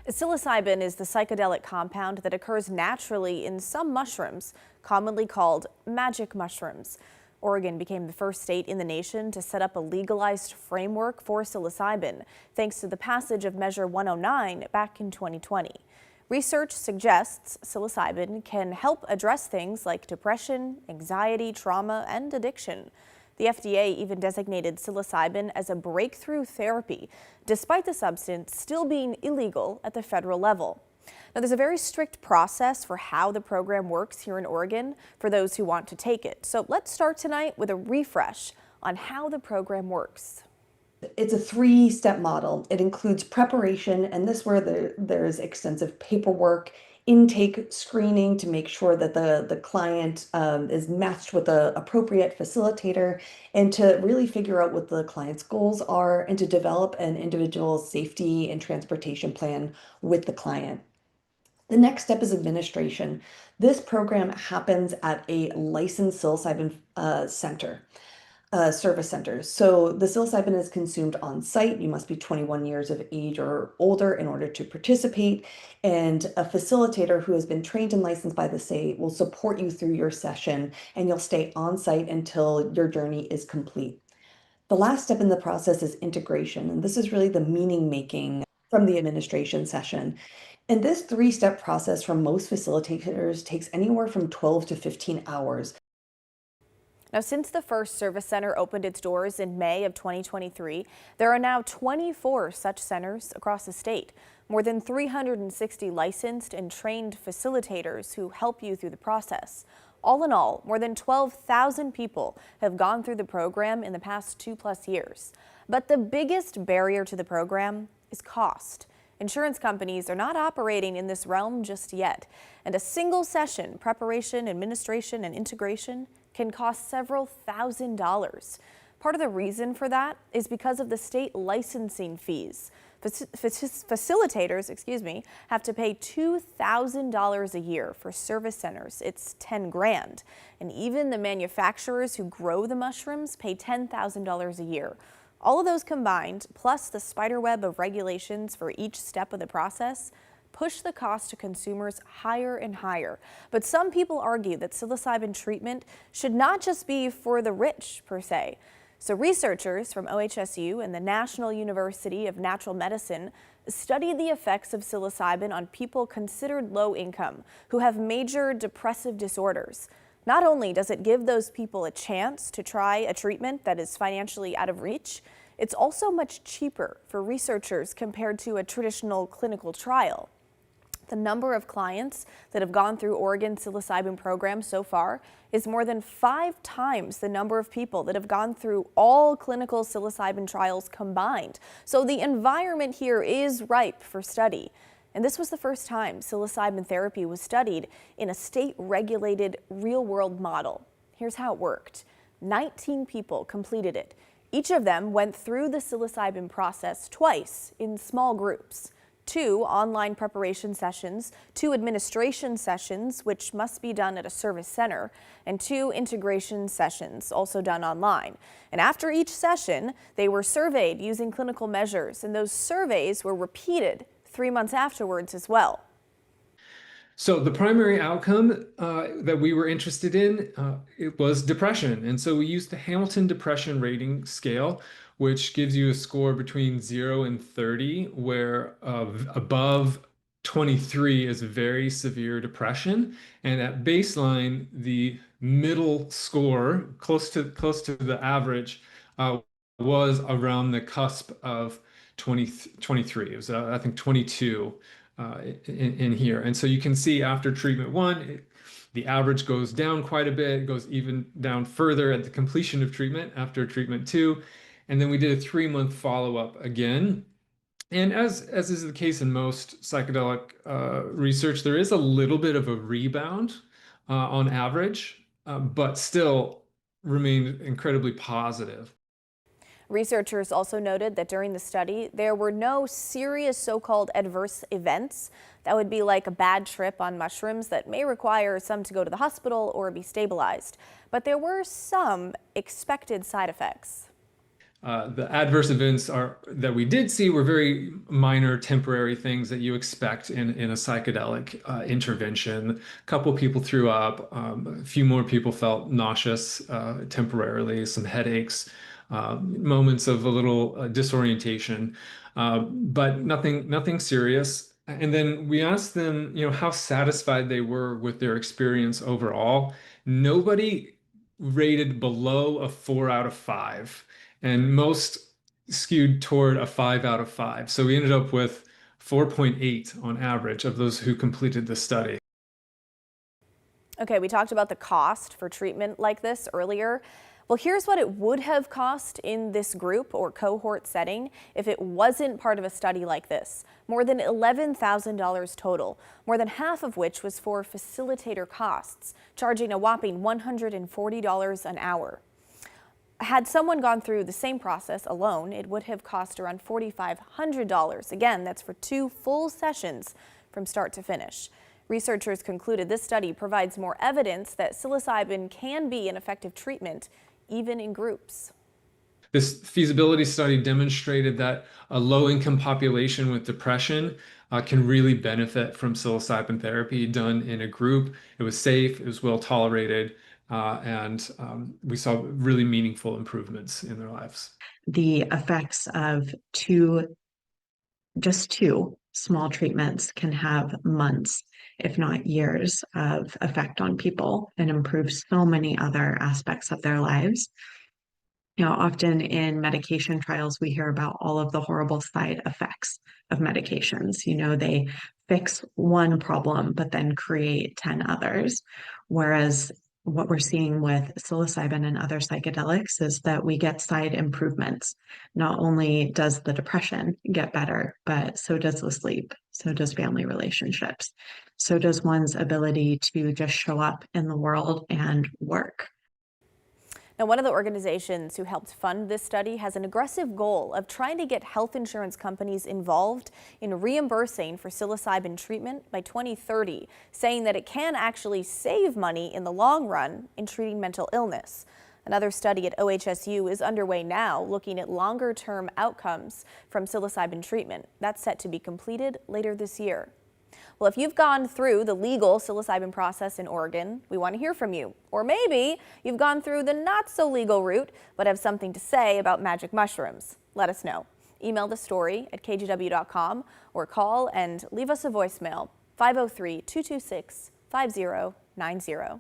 Psilocybin is the psychedelic compound that occurs naturally in some mushrooms, commonly called magic mushrooms. Oregon became the first state in the nation to set up a legalized framework for psilocybin, thanks to the passage of Measure 109 back in 2020. Research suggests psilocybin can help address things like depression, anxiety, trauma, and addiction. The FDA even designated psilocybin as a breakthrough therapy, despite the substance still being illegal at the federal level. Now, there's a very strict process for how the program works here in Oregon for those who want to take it. So let's start tonight with a refresh on how the program works. It's a three-step model. It includes preparation, and this where there's extensive paperwork, intake screening to make sure that the client is matched with the appropriate facilitator, and to really figure out what the client's goals are, and to develop an individual safety and transportation plan with the client. The next step is administration. This program happens at a licensed psilocybin center. Service centers. So the psilocybin is consumed on site. You must be 21 years of age or older in order to participate. And a facilitator who has been trained and licensed by the state will support you through your session, and you'll stay on site until your journey is complete. The last step in the process is integration, and this is really the meaning making from the administration session. And this three-step process from most facilitators takes anywhere from 12 to 15 hours. Now, since the first service center opened its doors in May of 2023, there are now 24 such centers across the state. More than 360 licensed and trained facilitators who help you through the process. All in all, more than 12,000 people have gone through the program in the past 2+ years. But the biggest barrier to the program is cost. Insurance companies are not operating in this realm just yet, and a single session, preparation, administration, and integration can cost several $1,000s. Part of the reason for that is because of the state licensing fees. Facilitators, have to pay $2,000 a year for service centers. It's 10 grand. And even the manufacturers who grow the mushrooms pay $10,000 a year. All of those combined, plus the spiderweb of regulations for each step of the process, push the cost to consumers higher and higher. But some people argue that psilocybin treatment should not just be for the rich, per se. So researchers from OHSU and the National University of Natural Medicine studied the effects of psilocybin on people considered low income who have major depressive disorders. Not only does it give those people a chance to try a treatment that is financially out of reach, it's also much cheaper for researchers compared to a traditional clinical trial. The number of clients that have gone through Oregon's psilocybin program so far is more than 5 times the number of people that have gone through all clinical psilocybin trials combined. So the environment here is ripe for study. And this was the first time psilocybin therapy was studied in a state-regulated real-world model. Here's how it worked. 19 people completed it. Each of them went through the psilocybin process twice in small groups. 2 online preparation sessions, 2 administration sessions, which must be done at a service center, and 2 integration sessions, also done online. And after each session, they were surveyed using clinical measures, and those surveys were repeated 3 months afterwards as well. So the primary outcome that we were interested in, it was depression. And so we used the Hamilton Depression Rating Scale, which gives you a score between 0 and 30, where above 23 is very severe depression. And at baseline, the middle score, close to the average, was around the cusp of 23. It was, I think, 22 in here. And so you can see after treatment 1, the average goes down quite a bit. It goes even down further at the completion of treatment after treatment 2. And then we did a 3-month follow-up again. And as is the case in most psychedelic research, there is a little bit of a rebound on average, but still remained incredibly positive. Researchers also noted that during the study, there were no serious so-called adverse events. That would be like a bad trip on mushrooms that may require some to go to the hospital or be stabilized. But there were some expected side effects. The adverse events that we did see were very minor temporary things that you expect in a psychedelic intervention. A couple people threw up, a few more people felt nauseous temporarily, some headaches, moments of a little disorientation, but nothing serious. And then we asked them, how satisfied they were with their experience overall. Nobody rated below a 4 out of 5, and most skewed toward a 5 out of 5. So we ended up with 4.8 on average of those who completed the study. Okay, we talked about the cost for treatment like this earlier. Well, here's what it would have cost in this group or cohort setting if it wasn't part of a study like this. More than $11,000 total, more than half of which was for facilitator costs, charging a whopping $140 an hour. Had someone gone through the same process alone, it would have cost around $4,500. Again, that's for 2 full sessions from start to finish. Researchers concluded this study provides more evidence that psilocybin can be an effective treatment, even in groups. This feasibility study demonstrated that a low-income population with depression can really benefit from psilocybin therapy done in a group. It was safe, it was well tolerated, and we saw really meaningful improvements in their lives. The effects of just two small treatments can have months, if not years, of effect on people and improve so many other aspects of their lives. Often in medication trials, we hear about all of the horrible side effects of medications. They fix one problem, but then create 10 others. Whereas what we're seeing with psilocybin and other psychedelics is that we get side improvements. Not only does the depression get better, but so does the sleep, so does family relationships, so does one's ability to just show up in the world and work. Now, one of the organizations who helped fund this study has an aggressive goal of trying to get health insurance companies involved in reimbursing for psilocybin treatment by 2030, saying that it can actually save money in the long run in treating mental illness. Another study at OHSU is underway now, looking at longer-term outcomes from psilocybin treatment. That's set to be completed later this year. Well, if you've gone through the legal psilocybin process in Oregon, we want to hear from you. Or maybe you've gone through the not so legal route, but have something to say about magic mushrooms. Let us know. Email the story at kgw.com or call and leave us a voicemail, 503-226-5090.